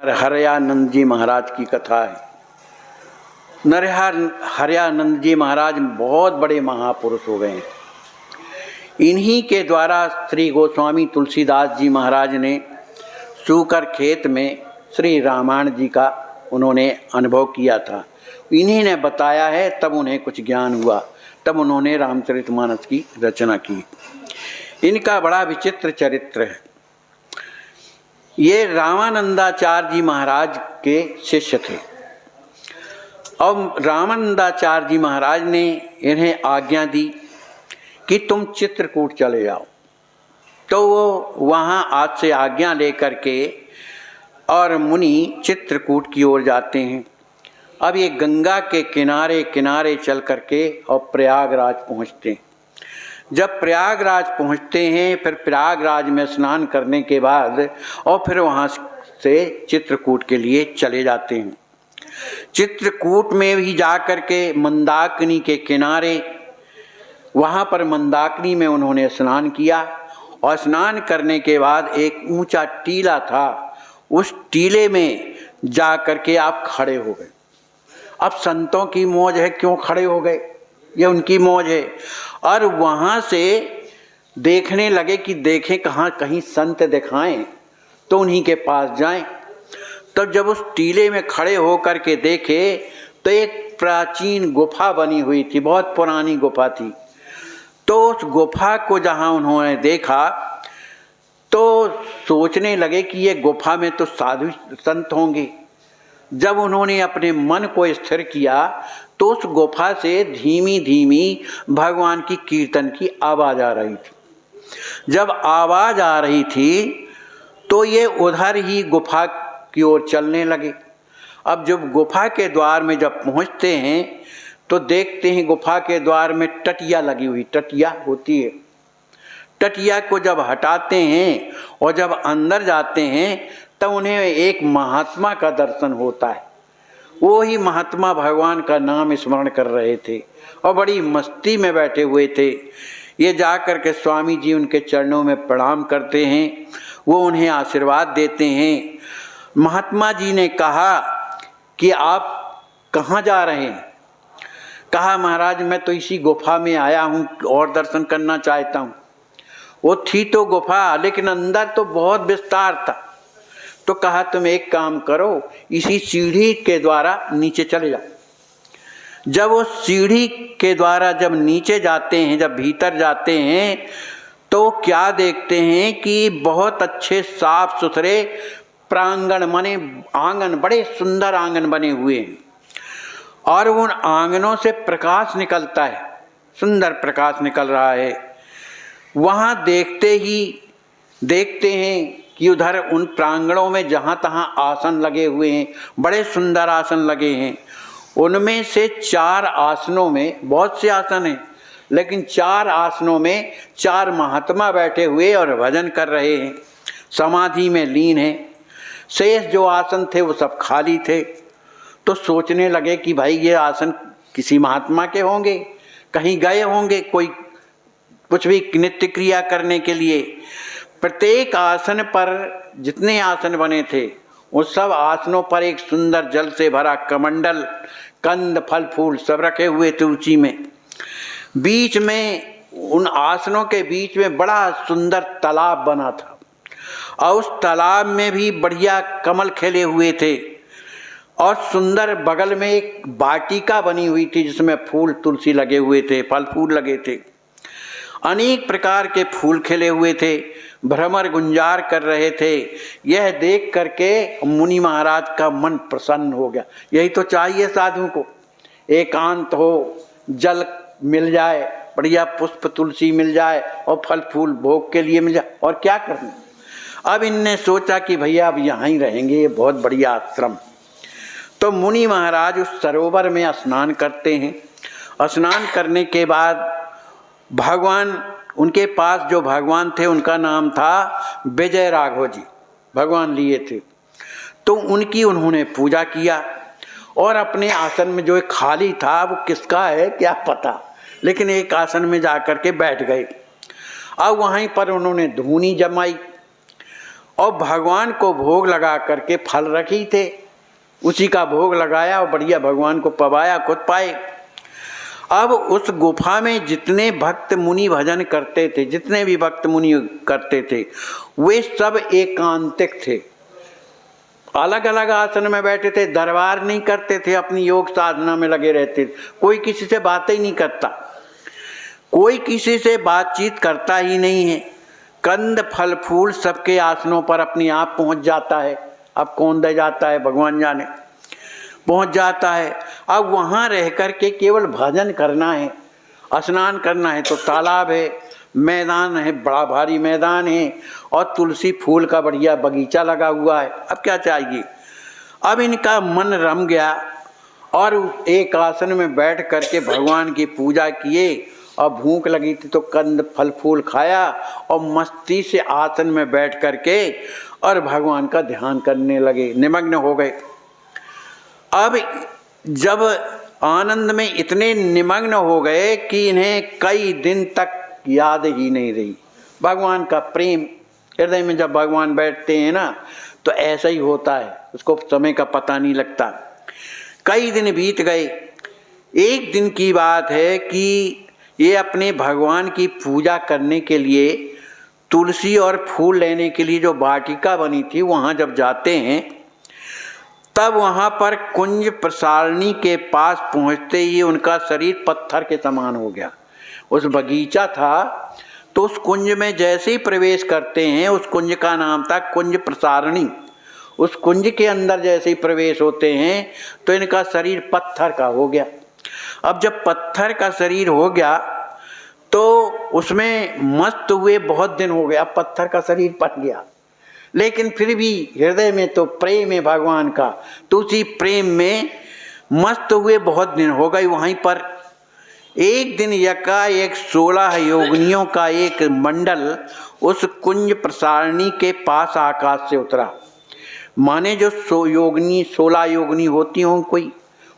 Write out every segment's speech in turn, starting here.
हरयानंद जी महाराज की कथा है। हरयानंद जी महाराज बहुत बड़े महापुरुष हो गए हैं। इन्हीं के द्वारा श्री गोस्वामी तुलसीदास जी महाराज ने सूकर खेत में श्री रामायण जी का उन्होंने अनुभव किया था। इन्हीं ने बताया है, तब उन्हें कुछ ज्ञान हुआ, तब उन्होंने रामचरितमानस की रचना की। इनका बड़ा विचित्र चरित्र है। ये रामानंदाचार्य जी महाराज के शिष्य थे और रामानंदाचार्य जी महाराज ने इन्हें आज्ञा दी कि तुम चित्रकूट चले जाओ। तो वो वहाँ आज से आज्ञा लेकर के और मुनि चित्रकूट की ओर जाते हैं। अब ये गंगा के किनारे किनारे चल करके और प्रयागराज पहुँचते हैं। जब प्रयागराज पहुँचते हैं, फिर प्रयागराज में स्नान करने के बाद और फिर वहाँ से चित्रकूट के लिए चले जाते हैं। चित्रकूट में भी जा कर के मंदाकिनी के किनारे, वहाँ पर मंदाकिनी में उन्होंने स्नान किया और स्नान करने के बाद एक ऊंचा टीला था, उस टीले में जा कर के आप खड़े हो गए। अब संतों की मौज है, क्यों खड़े हो गए, ये उनकी मौज है। और वहाँ से देखने लगे कि देखें कहाँ कहीं संत दिखाएं तो उन्हीं के पास जाएं। तब जब उस टीले में खड़े होकर के देखे तो एक प्राचीन गुफा बनी हुई थी, बहुत पुरानी गुफा थी। तो उस गुफा को जहाँ उन्होंने देखा तो सोचने लगे कि ये गुफा में तो साधु संत होंगे। जब उन्होंने अपने मन को स्थिर किया तो उस गुफा से धीमी धीमी भगवान की कीर्तन की आवाज़ आ रही थी। जब आवाज़ आ रही थी तो ये उधर ही गुफा की ओर चलने लगे। अब जब गुफा के द्वार में जब पहुंचते हैं तो देखते हैं गुफा के द्वार में टटिया लगी हुई, टटिया होती है। टटिया को जब हटाते हैं और जब अंदर जाते हैं तब उन्हें एक महात्मा का दर्शन होता है। वो ही महात्मा भगवान का नाम स्मरण कर रहे थे और बड़ी मस्ती में बैठे हुए थे। ये जा कर के स्वामी जी उनके चरणों में प्रणाम करते हैं, वो उन्हें आशीर्वाद देते हैं। महात्मा जी ने कहा कि आप कहाँ जा रहे हैं? कहा महाराज मैं तो इसी गुफा में आया हूँ और दर्शन करना चाहता हूँ। वो थी तो गुफा, लेकिन अंदर तो बहुत विस्तार था। तो कहा तुम एक काम करो, इसी सीढ़ी के द्वारा नीचे चले जाओ। जब वो सीढ़ी के द्वारा जब नीचे जाते हैं, जब भीतर जाते हैं तो क्या देखते हैं कि बहुत अच्छे साफ सुथरे प्रांगण माने आंगन, बड़े सुंदर आंगन बने हुए हैं और उन आंगनों से प्रकाश निकलता है, सुंदर प्रकाश निकल रहा है। वहाँ देखते हैं कि उधर उन प्रांगणों में जहाँ तहाँ आसन लगे हुए हैं, बड़े सुंदर आसन लगे हैं। उनमें से 4 आसनों में, बहुत से आसन हैं, लेकिन 4 आसनों में 4 महात्मा बैठे हुए और भजन कर रहे हैं, समाधि में लीन हैं। शेष जो आसन थे वो सब खाली थे। तो सोचने लगे कि भाई ये आसन किसी महात्मा के होंगे, कहीं गए होंगे कोई कुछ भी नित्य क्रिया करने के लिए। प्रत्येक आसन पर जितने आसन बने थे उस सब आसनों पर एक सुंदर जल से भरा कमंडल, कंद, फल फूल सब रखे हुए थे ऊंची में। बीच में उन आसनों के बीच में बड़ा सुंदर तालाब बना था और उस तालाब में भी बढ़िया कमल खिले हुए थे और सुंदर बगल में एक वाटिका बनी हुई थी जिसमें फूल तुलसी लगे हुए थे, फल फूल लगे थे, अनेक प्रकार के फूल खिले हुए थे, भ्रमर गुंजार कर रहे थे। यह देख करके मुनि महाराज का मन प्रसन्न हो गया। यही तो चाहिए साधु को, एकांत हो, जल मिल जाए, बढ़िया पुष्प तुलसी मिल जाए और फल फूल भोग के लिए मिल जाए, और क्या करना। अब इनने सोचा कि भैया अब यहाँ ही रहेंगे, ये बहुत बढ़िया आश्रम। तो मुनि महाराज उस सरोवर में स्नान करते हैं। स्नान करने के बाद भगवान, उनके पास जो भगवान थे उनका नाम था विजय राघव जी, भगवान लिए थे। तो उनकी उन्होंने पूजा किया और अपने आसन में जो एक खाली था, वो किसका है क्या पता, लेकिन एक आसन में जा कर के बैठ गए। अब वहीं पर उन्होंने धूनी जमाई और भगवान को भोग लगा करके फल रखी थे, उसी का भोग लगाया और बढ़िया भगवान को पवाया, खुद पाए। अब उस गुफा में जितने भक्त मुनि भजन करते थे, जितने भी भक्त मुनि करते थे, वे सब एकांतिक थे, अलग अलग आसन में बैठे थे, दरबार नहीं करते थे, अपनी योग साधना में लगे रहते थे। कोई किसी से बातें ही नहीं करता, कोई किसी से बातचीत करता ही नहीं है। कंद फल फूल सबके आसनों पर अपने आप पहुंच जाता है। अब कौन दे जाता है भगवान जाने, पहुंच जाता है। अब वहाँ रह कर के केवल भजन करना है, स्नान करना है तो तालाब है, मैदान है, बड़ा भारी मैदान है, और तुलसी फूल का बढ़िया बगीचा लगा हुआ है। अब क्या चाहिए। अब इनका मन रम गया और एक आसन में बैठ करके भगवान की पूजा किए, और भूख लगी थी तो कंद फल फूल खाया और मस्ती से आसन में बैठ करके और भगवान का ध्यान करने लगे, निमग्न हो गए। अब जब आनंद में इतने निमग्न हो गए कि इन्हें कई दिन तक याद ही नहीं रही भगवान का प्रेम। हृदय में जब भगवान बैठते हैं ना तो ऐसा ही होता है, उसको समय का पता नहीं लगता। कई दिन बीत गए। एक दिन की बात है कि ये अपने भगवान की पूजा करने के लिए तुलसी और फूल लेने के लिए जो वाटिका बनी थी वहाँ जब जाते हैं, तब वहाँ पर कुंज प्रसारणी के पास पहुँचते ही उनका शरीर पत्थर के समान हो गया। उस बगीचा था तो उस कुंज में जैसे ही प्रवेश करते हैं, उस कुंज का नाम था कुंज प्रसारणी। उस कुंज के अंदर जैसे ही प्रवेश होते हैं तो इनका शरीर पत्थर का हो गया। अब जब पत्थर का शरीर हो गया तो उसमें मस्त हुए बहुत दिन हो गया, पत्थर का शरीर बन गया, लेकिन फिर भी हृदय में तो प्रेम है भगवान का, तो उसी प्रेम में मस्त हुए बहुत दिन हो गए। वहीं पर एक दिन यकाएक 16 योगिनियों का एक मंडल उस कुंज प्रसारणी के पास आकाश से उतरा। माने जो 16 योगिनी होती हों कोई,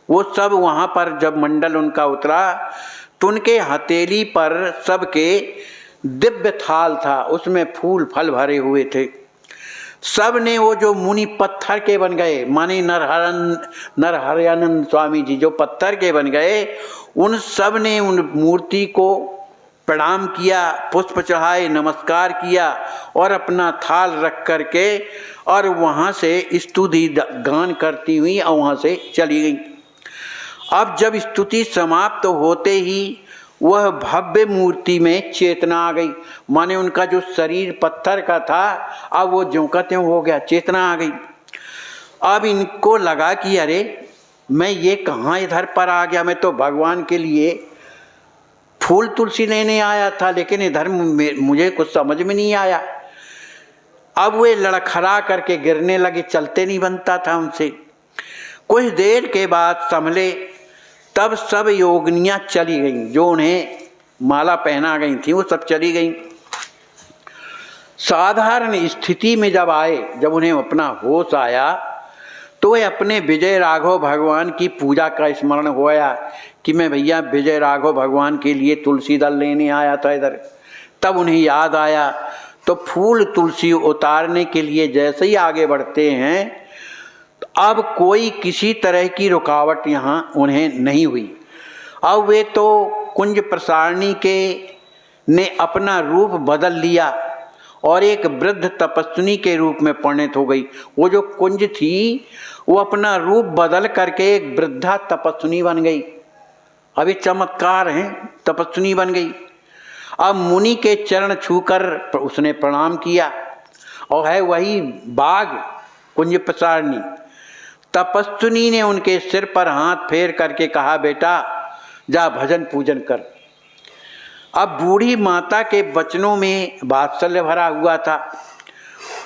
वो सब वहाँ पर जब मंडल उनका उतरा तो उनके हथेली पर सबके दिव्य थाल था, उसमें फूल फल भरे हुए थे। सब ने वो जो मुनि पत्थर के बन गए, माने नरहरयानंद स्वामी जी जो पत्थर के बन गए, उन सब ने उन मूर्ति को प्रणाम किया, पुष्प चढ़ाए, नमस्कार किया और अपना थाल रख करके और वहाँ से स्तुति गान करती हुई और वहाँ से चली गई। अब जब स्तुति समाप्त होते ही वह भव्य मूर्ति में चेतना आ गई। माने उनका जो शरीर पत्थर का था अब वो ज्यों का त्यों हो गया, चेतना आ गई। अब इनको लगा कि अरे मैं ये कहाँ इधर पर आ गया, मैं तो भगवान के लिए फूल तुलसी लेने आया था, लेकिन इधर मुझे कुछ समझ में नहीं आया। अब वे लड़खड़ा करके गिरने लगे, चलते नहीं बनता था उनसे। कुछ देर के बाद संभले, तब सब योगिनियाँ चली गईं, जो उन्हें माला पहना गई थी वो सब चली गईं। साधारण स्थिति में जब आए, जब उन्हें अपना होश आया तो वे अपने विजय राघव भगवान की पूजा का स्मरण होया कि मैं भैया विजय राघव भगवान के लिए तुलसी दल लेने आया था इधर। तब उन्हें याद आया तो फूल तुलसी उतारने के लिए जैसे ही आगे बढ़ते हैं, अब कोई किसी तरह की रुकावट यहाँ उन्हें नहीं हुई। अब वे तो कुंज प्रसारणी के ने अपना रूप बदल लिया और एक वृद्ध तपस्विनी के रूप में परिणत हो गई। वो जो कुंज थी वो अपना रूप बदल करके एक वृद्धा तपस्विनी बन गई। अभी चमत्कार हैं, तपस्विनी बन गई। अब मुनि के चरण छूकर उसने प्रणाम किया और है वही बाघ कुंज प्रसारणी। तपस्विनी ने उनके सिर पर हाथ फेर करके कहा, बेटा जा भजन पूजन कर। अब बूढ़ी माता के वचनों में वात्सल्य भरा हुआ था,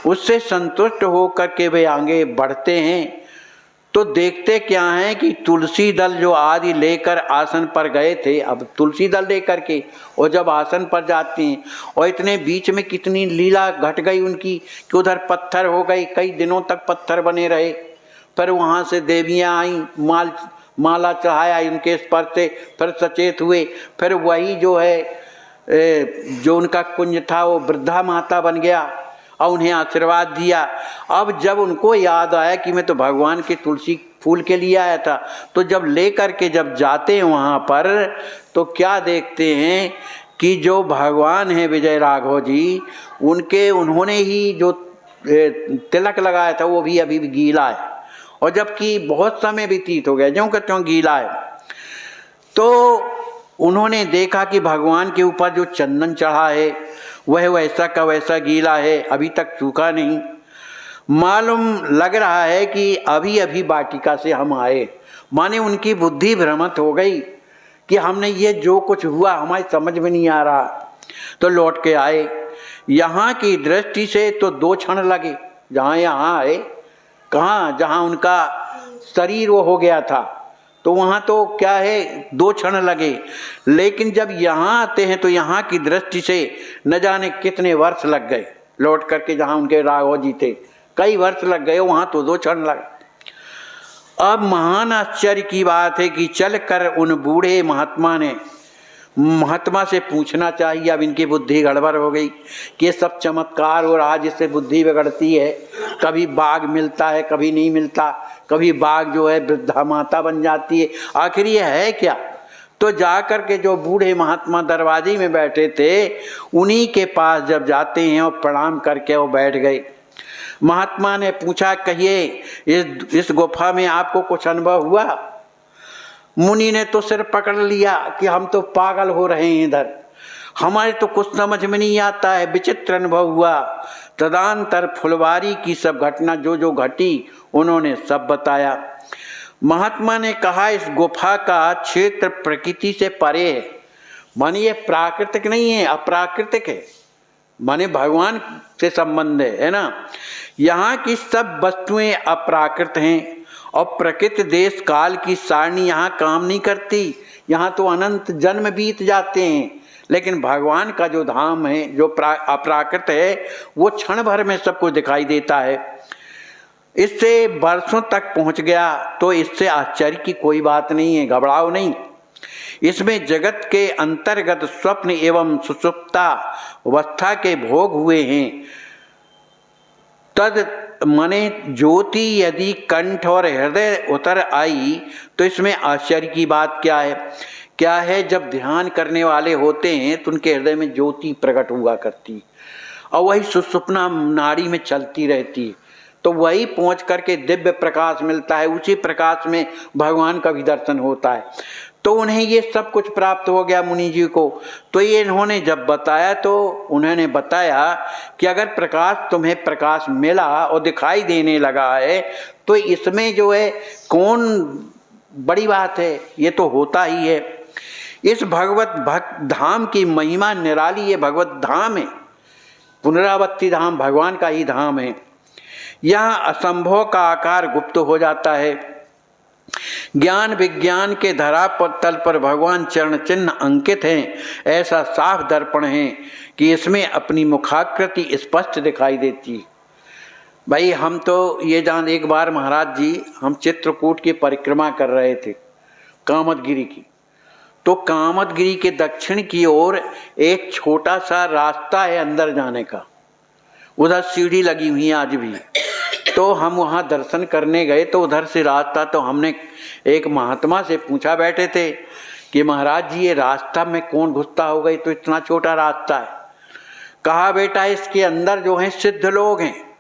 उससे संतुष्ट होकर के वे आगे बढ़ते हैं तो देखते क्या हैं कि तुलसी दल जो आदि लेकर आसन पर गए थे, अब तुलसी दल लेकर के और जब आसन पर जाते हैं और इतने बीच में कितनी लीला घट गई उनकी कि उधर पत्थर हो गई, कई दिनों तक पत्थर बने रहे। फिर वहाँ से देवियाँ आई, माला चढ़ाया इनके स्पर्श से, फिर सचेत हुए। फिर वही जो है जो उनका कुंज था वो वृद्धा माता बन गया। और उन्हें आशीर्वाद दिया। अब जब उनको याद आया कि मैं तो भगवान के तुलसी फूल के लिए आया था, तो जब ले करके जब जाते हैं वहाँ पर, तो क्या देखते हैं कि जो भगवान हैं विजय राघव जी, उन्होंने ही जो तिलक लगाया था वो भी अभी भी गीला है, और जबकि बहुत समय व्यतीत हो गया, ज्यों का त्यों गीला है। तो उन्होंने देखा कि भगवान के ऊपर जो चंदन चढ़ा है वह वैसा का वैसा गीला है, अभी तक सूखा नहीं। मालूम लग रहा है कि अभी अभी वाटिका से हम आए, माने उनकी बुद्धि भ्रमित हो गई कि हमने ये जो कुछ हुआ हमारी समझ में नहीं आ रहा। तो लौट के आए। यहाँ की दृष्टि से तो 2 क्षण लगे, जहाँ यहाँ आए, कहाँ जहाँ उनका शरीर वो हो गया था, तो वहाँ तो क्या है 2 क्षण लगे। लेकिन जब यहाँ आते हैं तो यहाँ की दृष्टि से न जाने कितने वर्ष लग गए। लौट करके जहाँ उनके राघव जी थे कई वर्ष लग गए, वहाँ तो 2 क्षण लगे। अब महान आश्चर्य की बात है कि चल कर उन बूढ़े महात्मा से पूछना चाहिए। अब इनकी बुद्धि गड़बड़ हो गई कि ये सब चमत्कार हो रहा, जिससे बुद्धि बिगड़ती है। कभी बाघ मिलता है, कभी नहीं मिलता, कभी बाघ जो है वृद्धा माता बन जाती है, आखिर ये है क्या। तो जाकर के जो बूढ़े महात्मा दरवाजे में बैठे थे उन्हीं के पास जब जाते हैं और प्रणाम करके वो बैठ गए। महात्मा ने पूछा, कहिए इस गुफा में आपको कुछ अनुभव हुआ। मुनि ने तो सिर पकड़ लिया कि हम तो पागल हो रहे हैं, इधर हमारे तो कुछ समझ में नहीं आता है, विचित्र अनुभव हुआ। तदंतर फुलवारी की सब घटना जो जो घटी उन्होंने सब बताया। महात्मा ने कहा, इस गुफा का क्षेत्र प्रकृति से परे है, माने ये प्राकृतिक नहीं है, अप्राकृतिक है, माने भगवान से संबंध है ना। यहाँ की सब वस्तुएं अप्राकृत हैं और प्रकृति देश काल की सारणी यहाँ काम नहीं करती। यहाँ तो अनंत जन्म बीत जाते हैं, लेकिन भगवान का जो धाम है, जो अप्राकृत है, वो क्षण भर में सबको दिखाई देता है। इससे वर्षों तक पहुँच गया तो इससे आश्चर्य की कोई बात नहीं है, घबराओ नहीं। इसमें जगत के अंतर्गत स्वप्न एवं सुषुप्ता अवस्था के भोग हुए हैं। तद मने ज्योति यदि कंठ और हृदय उतर आई तो इसमें आश्चर्य की बात क्या है। क्या है, जब ध्यान करने वाले होते हैं तो उनके हृदय में ज्योति प्रकट हुआ करती और वही सुषुप्ना नाड़ी में चलती रहती है, तो वही पहुंच करके दिव्य प्रकाश मिलता है, उसी प्रकाश में भगवान का भी दर्शन होता है। तो उन्हें ये सब कुछ प्राप्त हो गया मुनि जी को। तो ये इन्होंने जब बताया तो उन्होंने बताया कि अगर प्रकाश तुम्हें प्रकाश मिला और दिखाई देने लगा है तो इसमें जो है कौन बड़ी बात है, ये तो होता ही है। इस भगवत भक्त धाम की महिमा निराली, ये भगवत धाम है, पुनरावृत्ति धाम भगवान का ही धाम है। यहाँ असंभव का आकार गुप्त हो जाता है। ज्ञान विज्ञान के धरा तल पर भगवान चरण चिन्ह अंकित हैं, ऐसा साफ दर्पण है कि इसमें अपनी मुखाकृति स्पष्ट दिखाई देती है। भाई हम तो ये जान, एक बार महाराज जी हम चित्रकूट की परिक्रमा कर रहे थे कामदगिरी की, तो कामदगिरी के दक्षिण की ओर एक छोटा सा रास्ता है अंदर जाने का, उधर सीढ़ी लगी हुई है आज भी। तो हम वहाँ दर्शन करने गए तो उधर से रास्ता, तो हमने एक महात्मा से पूछा बैठे थे कि महाराज जी ये रास्ता में कौन घुसता होगा, तो इतना छोटा रास्ता है। कहा बेटा इसके अंदर जो हैं सिद्ध लोग हैं,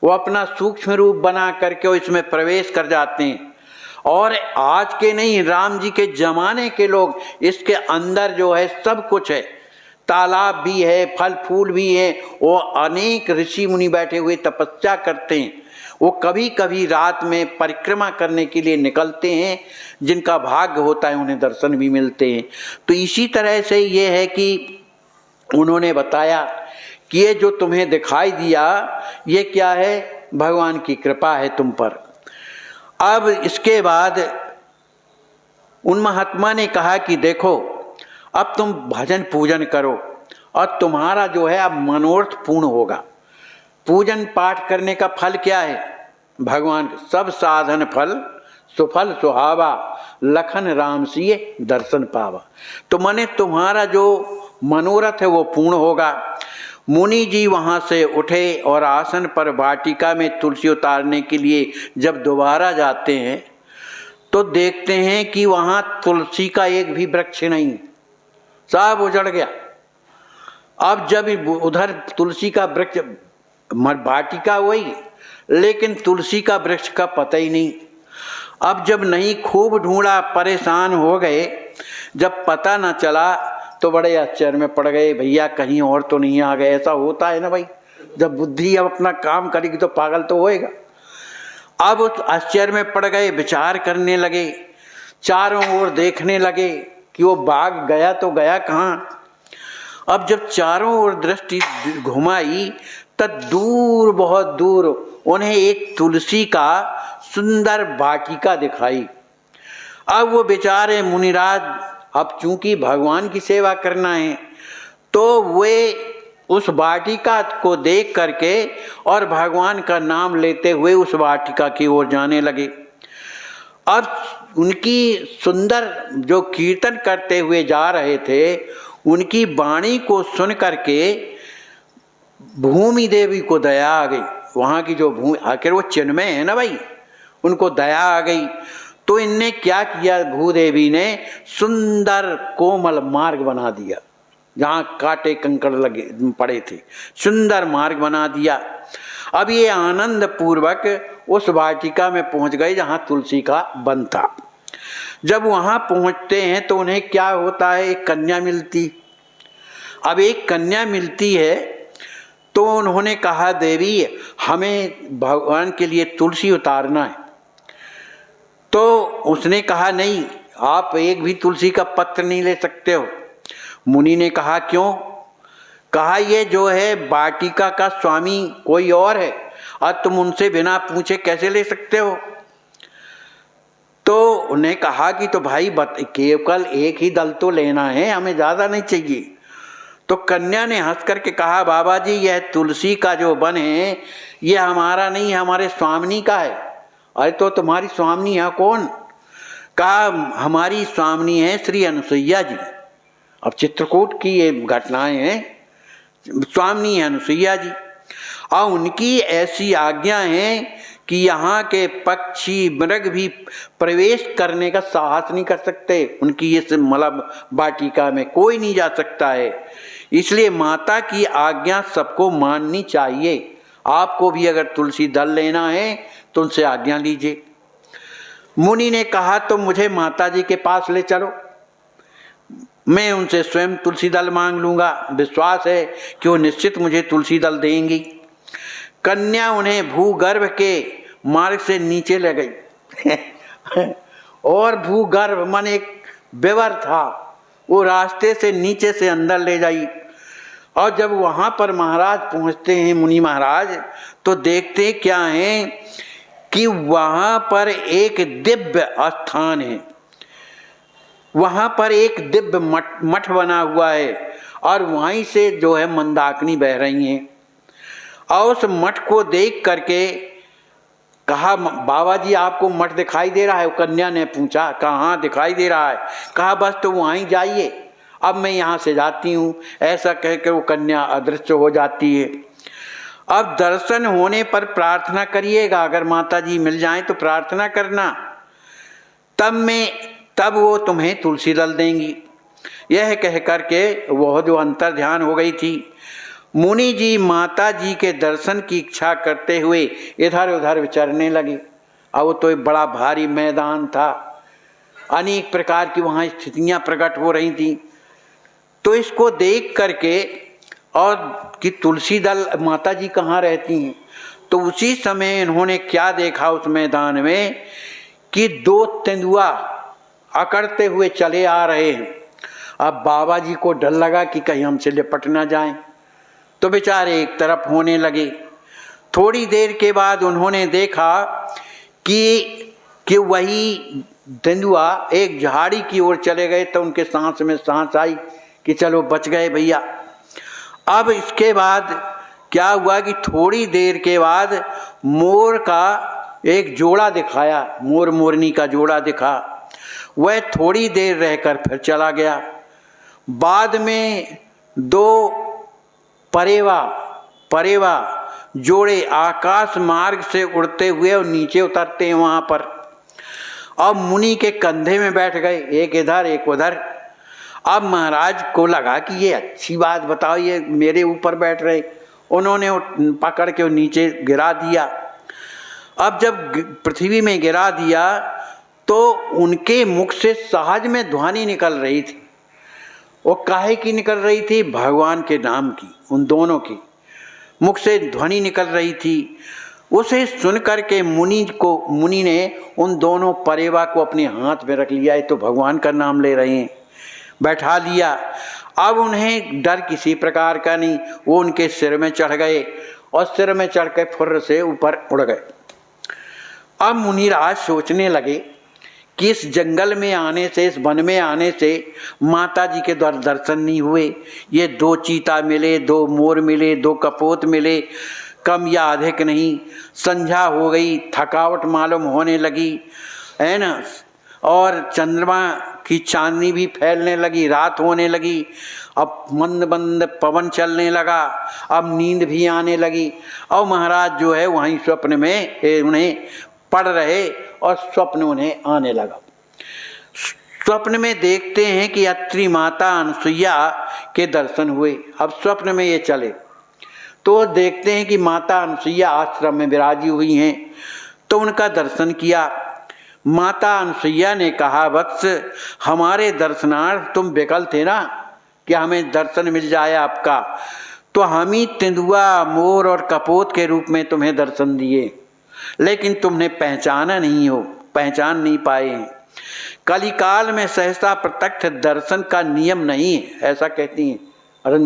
वो अपना सूक्ष्म रूप बना करके इसमें प्रवेश कर जाते हैं, और आज के नहीं राम जी के जमाने के लोग इसके अंदर जो है सब कुछ है, तालाब भी है, फल फूल भी है, वो अनेक ऋषि मुनि बैठे हुए तपस्या करते हैं। वो कभी कभी रात में परिक्रमा करने के लिए निकलते हैं, जिनका भाग्य होता है उन्हें दर्शन भी मिलते हैं। तो इसी तरह से ये है कि उन्होंने बताया कि ये जो तुम्हें दिखाई दिया ये क्या है, भगवान की कृपा है तुम पर। अब इसके बाद उन महात्मा ने कहा कि देखो अब तुम भजन पूजन करो और तुम्हारा जो है अब मनोरथ पूर्ण होगा। पूजन पाठ करने का फल क्या है, भगवान सब साधन फल सुफल सुहावा, लखन राम सिए दर्शन पावा। तो माने तुम्हारा जो मनोरथ है वो पूर्ण होगा। मुनि जी वहाँ से उठे और आसन पर वाटिका में तुलसी उतारने के लिए जब दोबारा जाते हैं तो देखते हैं कि वहाँ तुलसी का एक भी वृक्ष नहीं, सब उजड़ गया। अब जब उधर तुलसी का वृक्ष, वाटिका वही, लेकिन तुलसी का वृक्ष का पता ही नहीं। अब जब नहीं खूब ढूंढा, परेशान हो गए, जब पता न चला तो बड़े आश्चर्य में पड़ गए, भैया कहीं और तो नहीं आ गए। ऐसा होता है ना भाई, जब बुद्धि अब अपना काम करेगी तो पागल तो होएगा। अब उस आश्चर्य में पड़ गए, विचार करने लगे, चारों ओर देखने लगे कि वो बाघ गया तो गया कहाँ। अब जब चारों ओर दृष्टि घुमाई तब दूर, बहुत दूर उन्हें एक तुलसी का सुंदर वाटिका दिखाई। अब वो बेचारे मुनिराज, अब चूंकि भगवान की सेवा करना है तो वे उस वाटिका को देख करके और भगवान का नाम लेते हुए उस वाटिका की ओर जाने लगे। और उनकी सुंदर जो कीर्तन करते हुए जा रहे थे, उनकी वाणी को सुन करके भूमि देवी को दया आ गई। वहाँ की जो भूमि, आखिर वो चिन्मय है ना भाई, उनको दया आ गई। तो इनने क्या किया, भूदेवी ने सुंदर कोमल मार्ग बना दिया, जहाँ कांटे कंकड़ लगे पड़े थे, सुंदर मार्ग बना दिया। अब ये आनंद पूर्वक उस वाटिका में पहुँच गए जहाँ तुलसी का वन था। जब वहाँ पहुँचते हैं तो उन्हें क्या होता है, एक कन्या मिलती। अब एक कन्या मिलती है तो उन्होंने कहा, देवी हमें भगवान के लिए तुलसी उतारना है। तो उसने कहा, नहीं, आप एक भी तुलसी का पत्र नहीं ले सकते हो। मुनि ने कहा, क्यों? कहा, ये जो है वाटिका का स्वामी कोई और है और तुम उनसे बिना पूछे कैसे ले सकते हो। तो उन्हें कहा कि तो भाई केवल एक ही दल तो लेना है, हमें ज़्यादा नहीं चाहिए। तो कन्या ने हंस करके कहा, बाबा जी यह तुलसी का जो वन है ये हमारा नहीं, हमारे स्वामिनी का है। अरे तो तुम्हारी स्वामिनी है कौन? कहा, हमारी स्वामिनी है श्री अनुसुईया जी। अब चित्रकूट की ये घटनाएं हैं, स्वामिनी है अनुसुईया जी। और उनकी ऐसी आज्ञा है कि यहाँ के पक्षी मृग भी प्रवेश करने का साहस नहीं कर सकते। उनकी ये मतलब वाटिका में कोई नहीं जा सकता है। इसलिए माता की आज्ञा सबको माननी चाहिए। आपको भी अगर तुलसी दल लेना है तो उनसे आज्ञा लीजिए। मुनि ने कहा, तो मुझे माता जी के पास ले चलो, मैं उनसे स्वयं तुलसी दल मांग लूँगा। विश्वास है कि वो निश्चित मुझे तुलसी दल देंगी। कन्या उन्हें भूगर्भ के मार्ग से नीचे ले गई और भूगर्भ मन एक विवर था, वो रास्ते से नीचे से अंदर ले जाई। और जब वहाँ पर महाराज पहुँचते हैं, मुनि महाराज, तो देखते क्या हैं कि वहाँ पर एक दिव्य स्थान है, वहाँ पर एक दिव्य मठ बना हुआ है और वहीं से जो है मंदाकिनी बह रही हैं। और उस मठ को देख करके कहा, बाबा जी आपको मठ दिखाई दे रहा है? कन्या ने पूछा, कहाँ दिखाई दे रहा है? कहा, बस तो वहीं जाइए, अब मैं यहाँ से जाती हूँ। ऐसा कहकर वो कन्या अदृश्य हो जाती है। अब दर्शन होने पर प्रार्थना करिएगा, अगर माता जी मिल जाएं तो प्रार्थना करना, तब वो तुम्हें तुलसी दल देंगी। यह कह करके वह जो अंतर ध्यान हो गई थी, मुनि जी माता जी के दर्शन की इच्छा करते हुए इधर उधर विचरने लगे। अब वो तो एक बड़ा भारी मैदान था, अनेक प्रकार की वहाँ स्थितियाँ प्रकट हो रही थी। तो इसको देख करके, और कि तुलसी दल माता जी कहाँ रहती हैं, तो उसी समय इन्होंने क्या देखा उस मैदान में कि दो तेंदुआ अकड़ते हुए चले आ रहे हैं। अब बाबा जी को डर लगा कि कहीं हमसे लिपट ना जाएं, तो बेचारे एक तरफ होने लगे। थोड़ी देर के बाद उन्होंने देखा कि वही तेंदुआ एक झाड़ी की ओर चले गए, तो उनके सांस में सांस आई कि चलो बच गए भैया। अब इसके बाद क्या हुआ कि थोड़ी देर के बाद मोर का एक जोड़ा दिखाया, मोर मोरनी का जोड़ा दिखा। वह थोड़ी देर रहकर फिर चला गया। बाद में दो परेवा परेवा जोड़े आकाश मार्ग से उड़ते हुए और नीचे उतरते हैं वहाँ पर। अब मुनि के कंधे में बैठ गए, एक इधर एक उधर। अब महाराज को लगा कि ये अच्छी बात, बताओ ये मेरे ऊपर बैठ रहे। उन्होंने पकड़ के नीचे गिरा दिया। अब जब पृथ्वी में गिरा दिया तो उनके मुख से सहज में ध्वनि निकल रही थी। वो काहे की निकल रही थी? भगवान के नाम की। उन दोनों की मुख से ध्वनि निकल रही थी। उसे सुन करके मुनि ने उन दोनों परेवा को अपने हाथ में रख लिया। तो भगवान का नाम ले रहे हैं, बैठा लिया। अब उन्हें डर किसी प्रकार का नहीं। वो उनके सिर में चढ़ गए और सिर में चढ़ के फुर्र से ऊपर उड़ गए। अब मुनिराज सोचने लगे कि इस जंगल में आने से, इस वन में आने से माता जी के दर्शन नहीं हुए। ये 2 चीता मिले, 2 मोर मिले, 2 कपोत मिले, कम या अधिक नहीं। संध्या हो गई, थकावट मालूम होने लगी, है ना। और चंद्रमा की चांदनी भी फैलने लगी, रात होने लगी। अब मंद मंद पवन चलने लगा, अब नींद भी आने लगी। और महाराज जो है वहीं स्वप्न में उन्हें पढ़ रहे और स्वप्न उन्हें आने लगा। स्वप्न में देखते हैं कि अत्रि माता अनसुईया के दर्शन हुए। अब स्वप्न में ये चले तो देखते हैं कि माता अनसुईया आश्रम में विराजी हुई हैं। तो उनका दर्शन किया। माता अनसुईया ने कहा, वत्स हमारे दर्शनार्थ तुम विकल थे ना कि हमें दर्शन मिल जाए आपका, तो हम ही तेंदुआ, मोर और कपोत के रूप में तुम्हें दर्शन दिए, लेकिन तुमने पहचान नहीं पाए हैं। कलिकाल में सहसा प्रत्यक्ष दर्शन का नियम नहीं है, ऐसा कहती हैं। अरे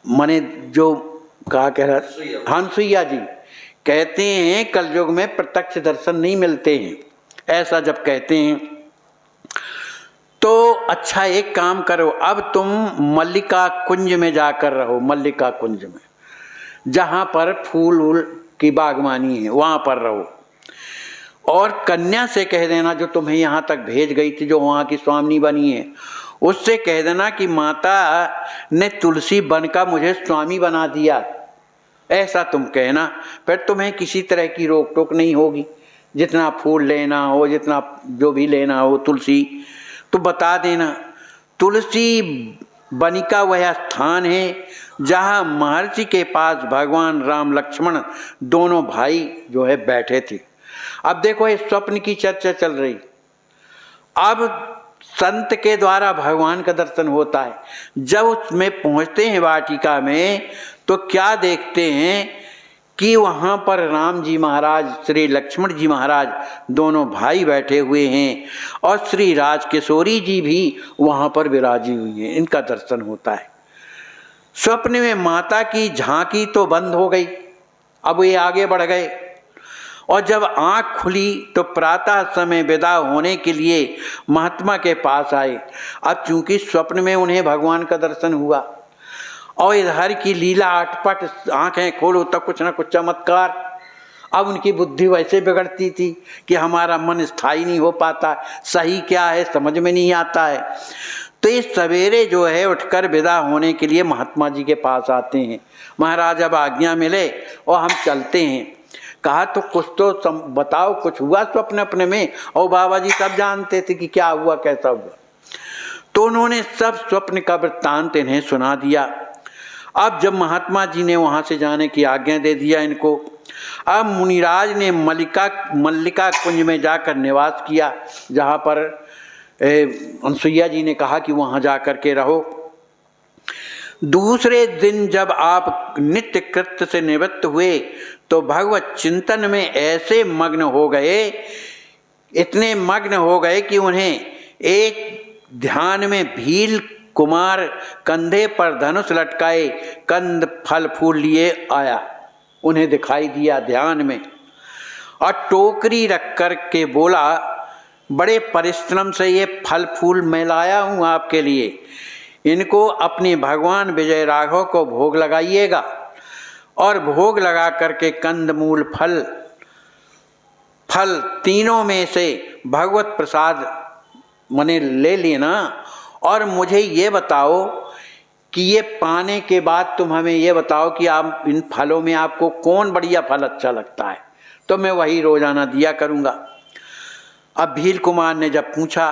मने जो कहा कह रहा अनसुईया जी कहते हैं कलयुग में प्रत्यक्ष दर्शन नहीं मिलते हैं। ऐसा जब कहते हैं तो अच्छा एक काम करो, अब तुम मल्लिका कुंज में जाकर रहो। मल्लिका कुंज में जहाँ पर फूल वूल की बागवानी है वहाँ पर रहो। और कन्या से कह देना जो तुम्हें यहाँ तक भेज गई थी, जो वहाँ की स्वामिनी बनी है, उससे कह देना कि माता ने तुलसी बन का मुझे स्वामी बना दिया। ऐसा तुम कहना, फिर तुम्हें किसी तरह की रोक टोक नहीं होगी। जितना फूल लेना हो, जितना जो भी लेना हो, तुलसी तो बता देना। तुलसी बनिका वह स्थान है जहाँ महर्षि के पास भगवान राम लक्ष्मण दोनों भाई जो है बैठे थे। अब देखो इस स्वप्न की चर्चा चल रही। अब संत के द्वारा भगवान का दर्शन होता है। जब उसमें पहुँचते हैं वाटिका में तो क्या देखते हैं कि वहाँ पर राम जी महाराज, श्री लक्ष्मण जी महाराज दोनों भाई बैठे हुए हैं और श्री राजकिशोरी जी भी वहाँ पर विराजी हुई हैं। इनका दर्शन होता है। स्वप्न में माता की झांकी तो बंद हो गई। अब ये आगे बढ़ गए और जब आँख खुली तो प्रातः समय विदा होने के लिए महात्मा के पास आए। अब चूंकि स्वप्न में उन्हें भगवान का दर्शन हुआ और इधर की लीला अटपट, आंखें खोलो तो कुछ ना कुछ चमत्कार। अब उनकी बुद्धि वैसे बिगड़ती थी कि हमारा मन स्थायी नहीं हो पाता, सही क्या है समझ में नहीं आता है। तो इस सवेरे जो है उठकर विदा होने के लिए महात्मा जी के पास आते हैं। महाराज अब आज्ञा मिले और हम चलते हैं। कहा तो कुछ तो बताओ, कुछ हुआ स्वप्न अपने में? और बाबा जी सब जानते थे कि क्या हुआ कैसा हुआ। तो उन्होंने सब स्वप्न का वृत्तांत इन्हें सुना दिया। अब जब महात्मा जी ने वहाँ से जाने की आज्ञा दे दिया इनको, अब मुनिराज ने मल्लिका कुंज में जाकर निवास किया, जहाँ पर अनसुईया जी ने कहा कि वहाँ जा कर के रहो। दूसरे दिन जब आप नित्य कृत्य से निवृत्त हुए तो भगवत चिंतन में ऐसे मग्न हो गए, इतने मग्न हो गए कि उन्हें एक ध्यान में भील कुमार कंधे पर धनुष लटकाए कंद फल फूल लिए आया। उन्हें दिखाई दिया ध्यान में और टोकरी रख कर के बोला, बड़े परिश्रम से ये फल फूल मैं लाया हूँ आपके लिए, इनको अपने भगवान विजय राघव को भोग लगाइएगा। और भोग लगा करके कंद मूल फल तीनों में से भगवत प्रसाद मने ले लेना। और मुझे ये बताओ कि ये पाने के बाद तुम हमें ये बताओ कि आप इन फलों में आपको कौन बढ़िया फल अच्छा लगता है, तो मैं वही रोजाना दिया करूँगा। अब भील कुमार ने जब पूछा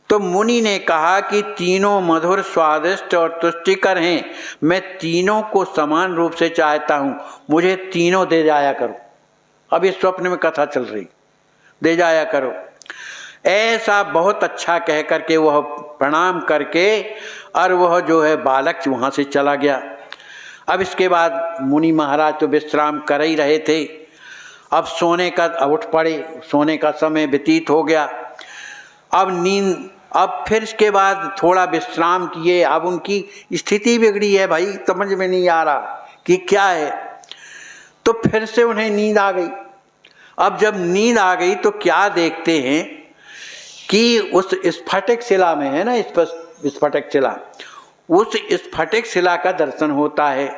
तो मुनि ने कहा कि तीनों मधुर, स्वादिष्ट और तुष्टिकर हैं। मैं तीनों को समान रूप से चाहता हूँ, मुझे तीनों दे जाया करो। अब इस स्वप्न में कथा चल रही, दे जाया करो। ऐसा बहुत अच्छा कह करके वह प्रणाम करके और वह जो है बालक वहाँ से चला गया। अब इसके बाद मुनि महाराज तो विश्राम कर ही रहे थे। अब सोने का उठ पड़े, सोने का समय व्यतीत हो गया। अब नींद, अब फिर इसके बाद थोड़ा विश्राम किए। अब उनकी स्थिति बिगड़ी है भाई, समझ में नहीं आ रहा कि क्या है। तो फिर से उन्हें नींद आ गई। अब जब नींद आ गई तो क्या देखते हैं कि उस स्फटिक शिला में है ना, स्फटिक शिला, उस स्फटिक शिला का दर्शन होता है।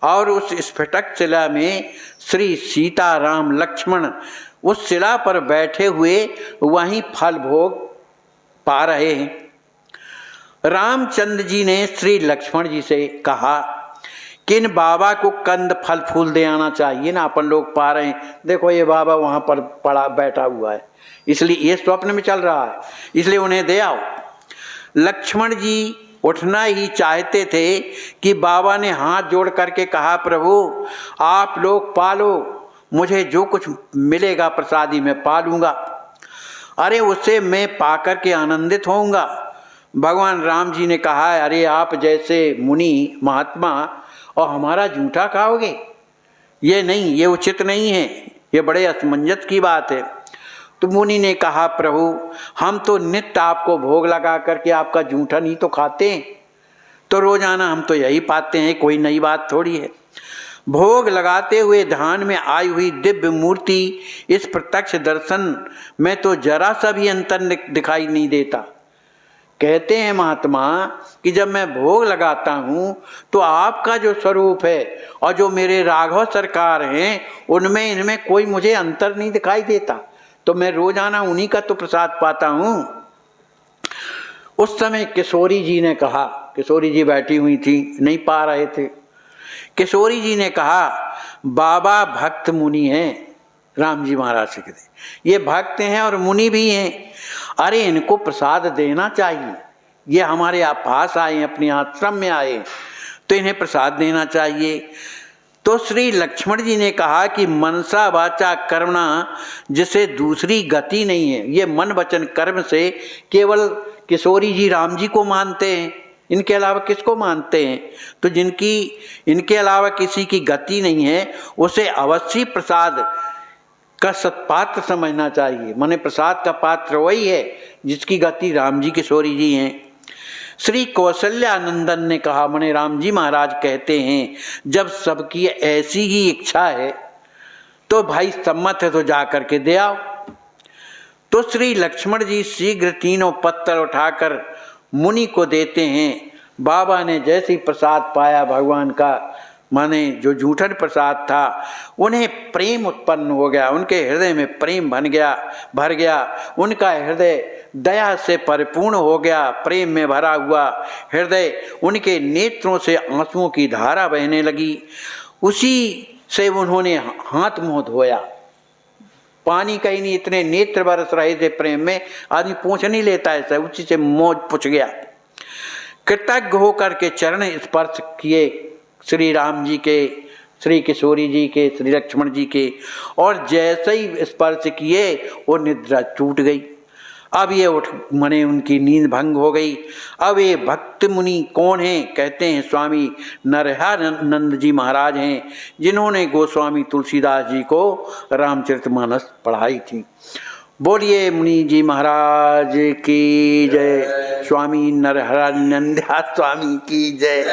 और उस स्फटिक शिला में श्री सीता राम लक्ष्मण उस शिला पर बैठे हुए वहीं फल भोग पा रहे हैं। रामचंद्र जी ने श्री लक्ष्मण जी से कहा कि इन बाबा को कंद फल फूल दे आना चाहिए ना, अपन लोग पा रहे हैं। देखो ये बाबा वहाँ पर पड़ा बैठा हुआ है, इसलिए ये स्वप्न में चल रहा है, इसलिए उन्हें दे आओ। लक्ष्मण जी उठना ही चाहते थे कि बाबा ने हाथ जोड़ करके कहा, प्रभु आप लोग पालो, मुझे जो कुछ मिलेगा प्रसादी में पा लूँगा, अरे उससे मैं पाकर के आनंदित होऊंगा। भगवान राम जी ने कहा, अरे आप जैसे मुनि महात्मा और हमारा जूठा खाओगे, ये नहीं, ये उचित नहीं है, ये बड़े असमंजस की बात है। तो मुनि ने कहा, प्रभु हम तो नित्य आपको भोग लगा करके आपका जूठा नहीं तो खाते हैं, तो रोजाना हम तो यही पाते हैं, कोई नई बात थोड़ी है। भोग लगाते हुए ध्यान में आई हुई दिव्य मूर्ति, इस प्रत्यक्ष दर्शन में तो जरा सा भी अंतर दिखाई नहीं देता। कहते हैं महात्मा कि जब मैं भोग लगाता हूँ तो आपका जो स्वरूप है और जो मेरे राघव सरकार हैं उनमें इनमें कोई मुझे अंतर नहीं दिखाई देता, तो मैं रोजाना उन्हीं का तो प्रसाद पाता हूँ। उस समय किशोरी जी ने कहा, किशोरी जी बैठी हुई थी, नहीं पा रहे थे। किशोरी जी ने कहा, बाबा भक्त मुनि हैं। राम जी महाराज से कहते, ये भक्त हैं और मुनि भी हैं, अरे इनको प्रसाद देना चाहिए, ये हमारे पास आए, अपने आश्रम में आए, तो इन्हें प्रसाद देना चाहिए। तो श्री लक्ष्मण जी ने कहा कि मनसा वाचा कर्मणा, जिसे दूसरी गति नहीं है, ये मन वचन कर्म से केवल किशोरी जी राम जी को मानते हैं, इनके अलावा किसको मानते हैं? तो जिनकी इनके अलावा किसी की गति नहीं है, उसे अवश्य प्रसाद का सत्पात्र समझना चाहिए। माने प्रसाद का पात्र वही है जिसकी गति राम जी किशोरी जी हैं। श्री कौशल्यानंदन ने कहा, माने राम जी महाराज कहते हैं, जब सबकी ऐसी ही इच्छा है तो भाई सम्मत है तो जा करके दे आओ। तो श्री लक्ष्मण जी शीघ्र तीनों पत्थर उठाकर मुनि को देते हैं। बाबा ने जैसे ही प्रसाद पाया भगवान का, माने जो जूठन प्रसाद था, उन्हें प्रेम उत्पन्न हो गया, उनके हृदय में प्रेम भर गया, उनका हृदय दया से परिपूर्ण हो गया, प्रेम में भरा हुआ हृदय, उनके नेत्रों से आंसुओं की धारा बहने लगी। उसी से उन्होंने हाथ मुंह धोया, पानी कहीं नहीं, इतने नेत्र बरस रहे थे प्रेम में, आदमी पूछ नहीं लेता ऐसा, उसी से मोह पूछ गया। कृतज्ञ होकर के चरण स्पर्श किए श्री राम जी के, श्री किशोरी जी के, श्री लक्ष्मण जी के, और जैसे ही स्पर्श किए वो निद्रा टूट गई। अब ये उठ मने उनकी नींद भंग हो गई। अब ये भक्त मुनि कौन हैं? कहते हैं स्वामी नरहरानंद जी महाराज हैं, जिन्होंने गोस्वामी तुलसीदास जी को रामचरितमानस पढ़ाई थी। बोलिए मुनि जी महाराज की जय, स्वामी नरहरानंद स्वामी की जय।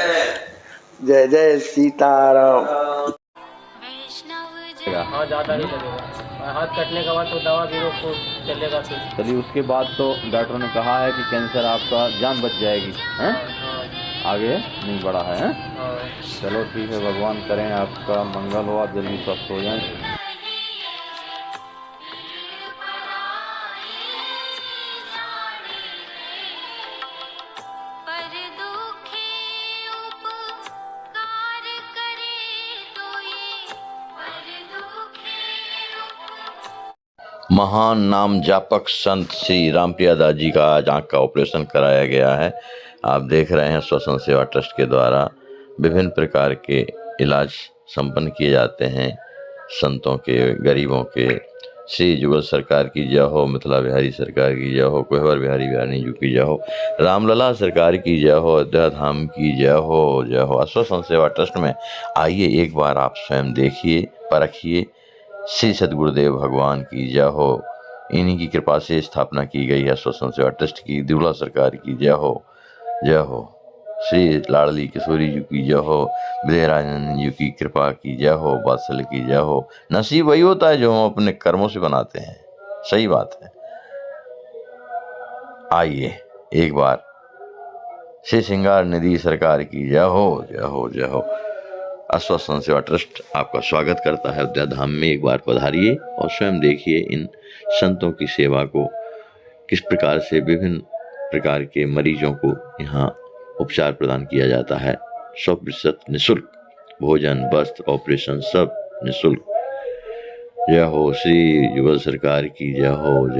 जय जय सीताराम। हाँ ज़्यादा नहीं लगेगा, हाथ कटने के बाद तो दवा भी रोक चलेगा फिर। चलिए उसके बाद तो डॉक्टर ने कहा है कि कैंसर आपका जान बच जाएगी, हैं? आगे नहीं बढ़ा है, हैं? चलो ठीक है, भगवान करें आपका मंगल हो, आप जल्दी स्वस्थ हो जाएं। पर दुखे महान नाम जापक संत श्री रामप्रिया दास जी का आज आँख का ऑपरेशन कराया गया है। आप देख रहे हैं स्वसन सेवा ट्रस्ट के द्वारा विभिन्न प्रकार के इलाज संपन्न किए जाते हैं संतों के, गरीबों के। श्री जुगल सरकार की जय हो, मिथिला बिहारी सरकार की जय हो, कुंवर बिहारी बिहारी जी की जय हो, रामलला सरकार की जय हो, अयोध्या धाम की जय हो, जय हो। स्वसन सेवा ट्रस्ट में आइए, एक बार आप स्वयं देखिए, परखिए। श्री सद्गुरुदेव भगवान की जय हो। इन्हीं की कृपा से स्थापना की गई है स्वसन सेवा ट्रस्ट की। दुर्ला सरकार की जय हो, जय हो। श्री लाडली किशोरी जी की जय हो, विजयराजन जी की कृपा की जय हो, वात्सल्य की जय हो। नसीब वही होता है जो हम अपने कर्मों से बनाते हैं, सही बात है। आइए एक बार श्री श्रृंगार निधि सरकार की जय हो, जय हो, जय हो। स्वसन सेवा ट्रस्ट आपका स्वागत करता है अयोध्या धाम में। एक बार पधारिए और स्वयं देखिए इन संतों की सेवा को, किस प्रकार से विभिन्न प्रकार के मरीजों को यहाँ उपचार प्रदान किया जाता है 100% निःशुल्क। भोजन, वस्त्र, ऑपरेशन सब निःशुल्क। जय हो। श्री जुगल सरकार की जय हो, जय।